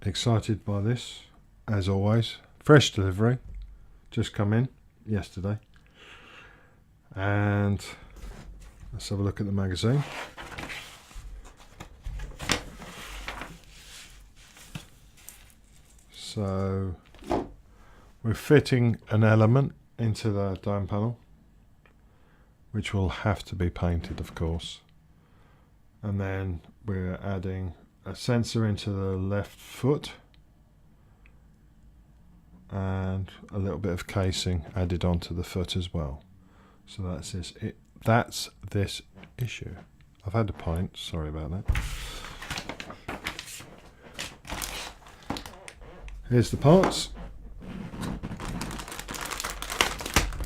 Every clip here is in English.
excited by this, as always. Fresh delivery, just come in yesterday. And let's have a look at the magazine. So we're fitting an element into the dome panel, which will have to be painted, of course. And then we're adding a sensor into the left foot and a little bit of casing added onto the foot as well. So that's this. That's this issue. I've had a pint. Sorry about that. Here's the parts.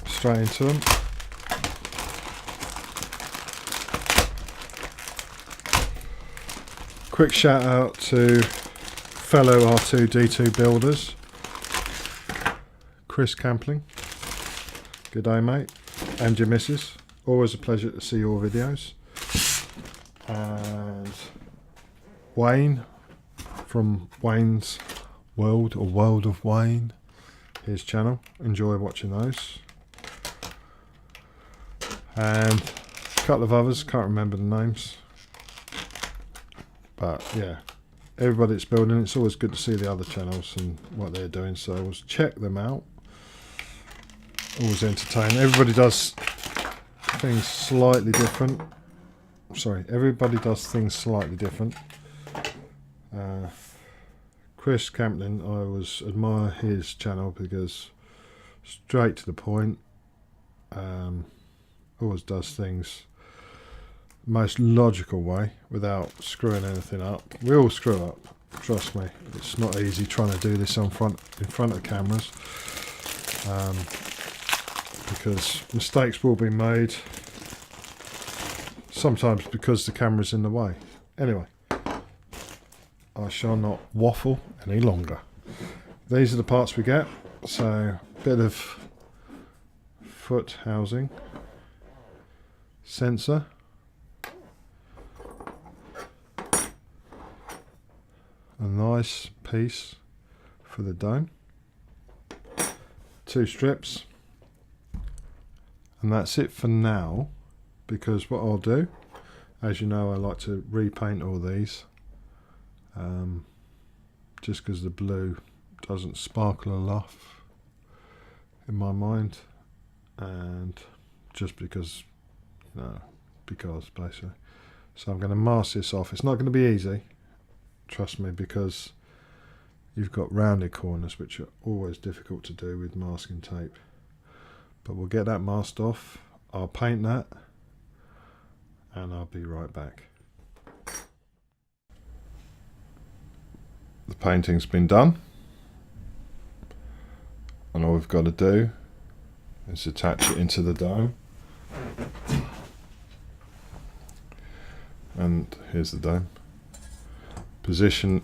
Straight into them. Quick shout out to fellow R2D2 builders. Chris Campling. Good day, mate. And your missus. Always a pleasure to see your videos. And Wayne from Wayne's World, or World of Wayne, his channel. Enjoy watching those. And a couple of others, can't remember the names. But yeah, everybody that's building, it's always good to see the other channels and what they're doing, so we'll check them out. Always entertaining. Everybody does things slightly different. Sorry, everybody does things slightly different. Chris Camplin, I always admire his channel because straight to the point. Always does things the most logical way without screwing anything up. We all screw up, trust me. It's not easy trying to do this in front of cameras, because mistakes will be made. Sometimes because the camera's in the way. Anyway, I shall not waffle any longer. These are the parts we get. So, bit of foot housing, sensor, a nice piece for the dome, 2 strips, and that's it for now, because what I'll do, as you know, I like to repaint all these, just because the blue doesn't sparkle enough in my mind, and just because, you know, because basically. So I'm going to mask this off. It's not going to be easy, trust me, because you've got rounded corners which are always difficult to do with masking tape. But we'll get that masked off, I'll paint that, and I'll be right back. The painting's been done, and all we've got to do is attach it into the dome. And here's the dome. Position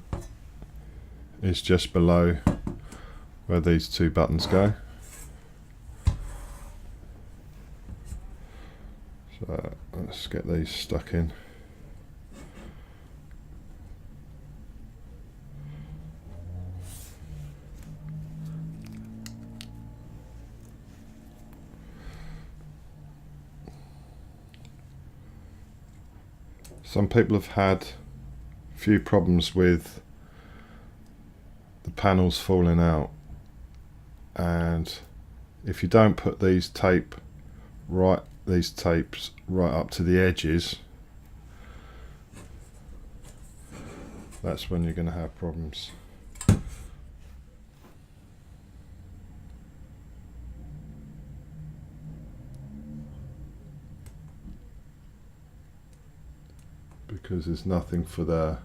is just below where these 2 buttons go. So let's get these stuck in. Some people have had a few problems with the panels falling out, and if you don't put these tapes right up to the edges, that's when you're going to have problems. Because there's nothing for the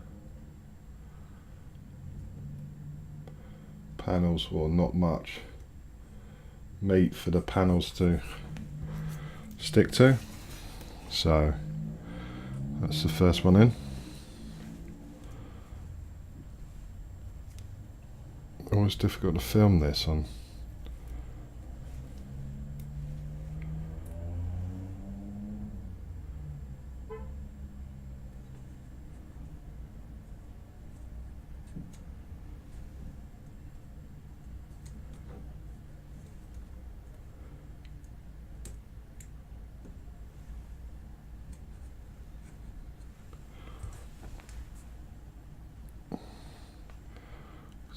panels, or not much meat for the panels to stick to. So that's the first one in. Always difficult to film this on.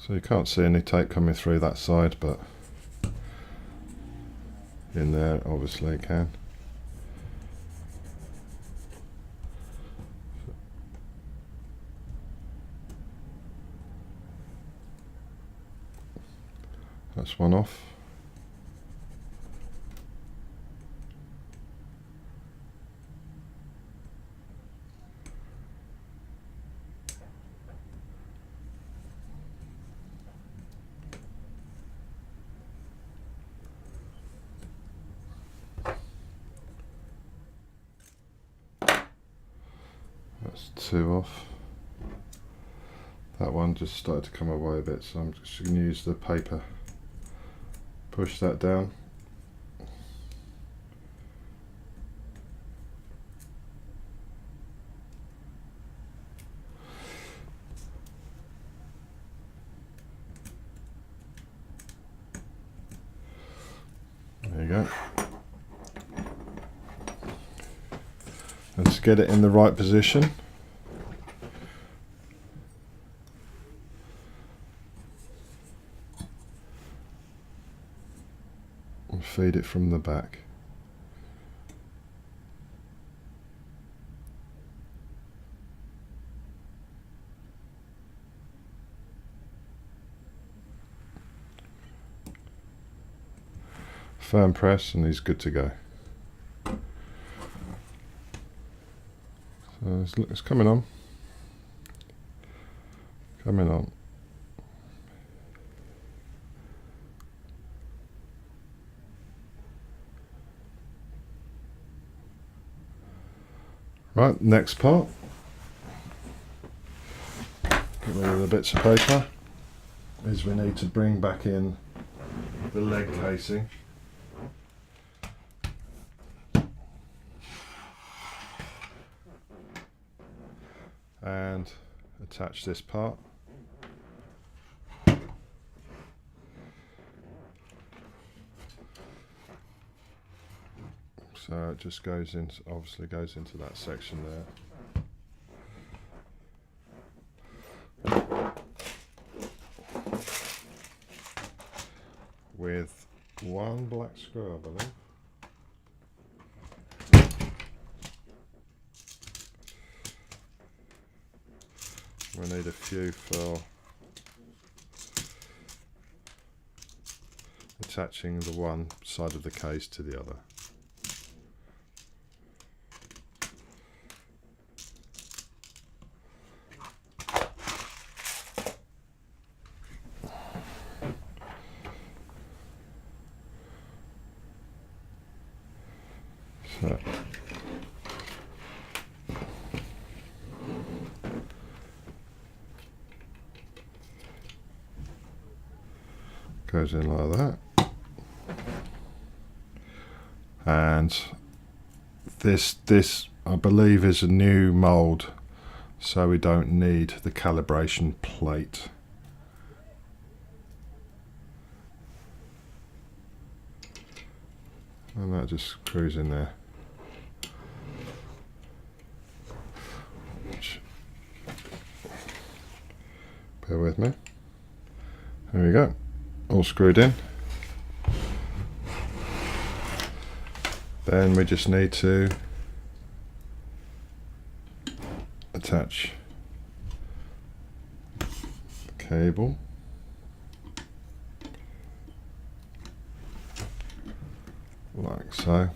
So you can't see any tape coming through that side, but in there obviously you can. That's one off. That's two off. That one just started to come away a bit, so I'm just going to use the paper. Push that down. There you go. And to get it in the right position, and feed it from the back. Firm press and he's good to go. So it's coming on. Coming on. Right, next part. Get rid of the bits of paper. Is we need to bring back in the leg casing. And attach this part. So it just goes into, obviously goes into that section there. With one black screw, I believe. We need a few for attaching the one side of the case to the other. So goes in like that, and this I believe is a new mold, so we don't need the calibration plate. And that just screws in there. Bear with me. There we go. All screwed in. Then we just need to attach the cable. Like so.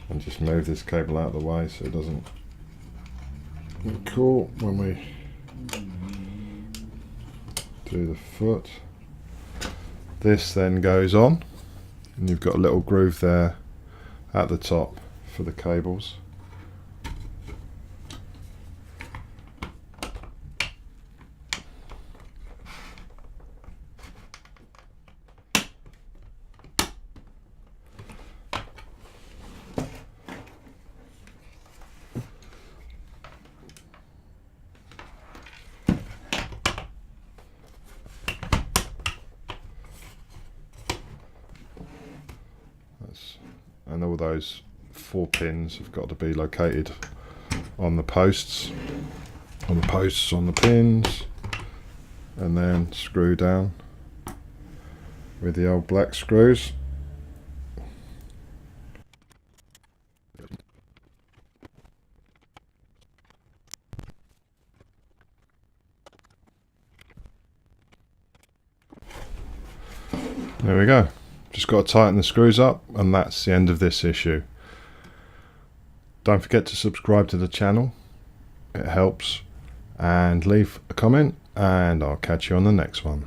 And just move this cable out of the way so it doesn't get caught when we do the foot. This then goes on, and you've got a little groove there at the top for the cables. and all those 4 pins have got to be located on the posts, on the pins, and then screw down with the old black screws. There we go. Just got to tighten the screws up, and that's the end of this issue. Don't forget to subscribe to the channel, it helps, and leave a comment, and I'll catch you on the next one.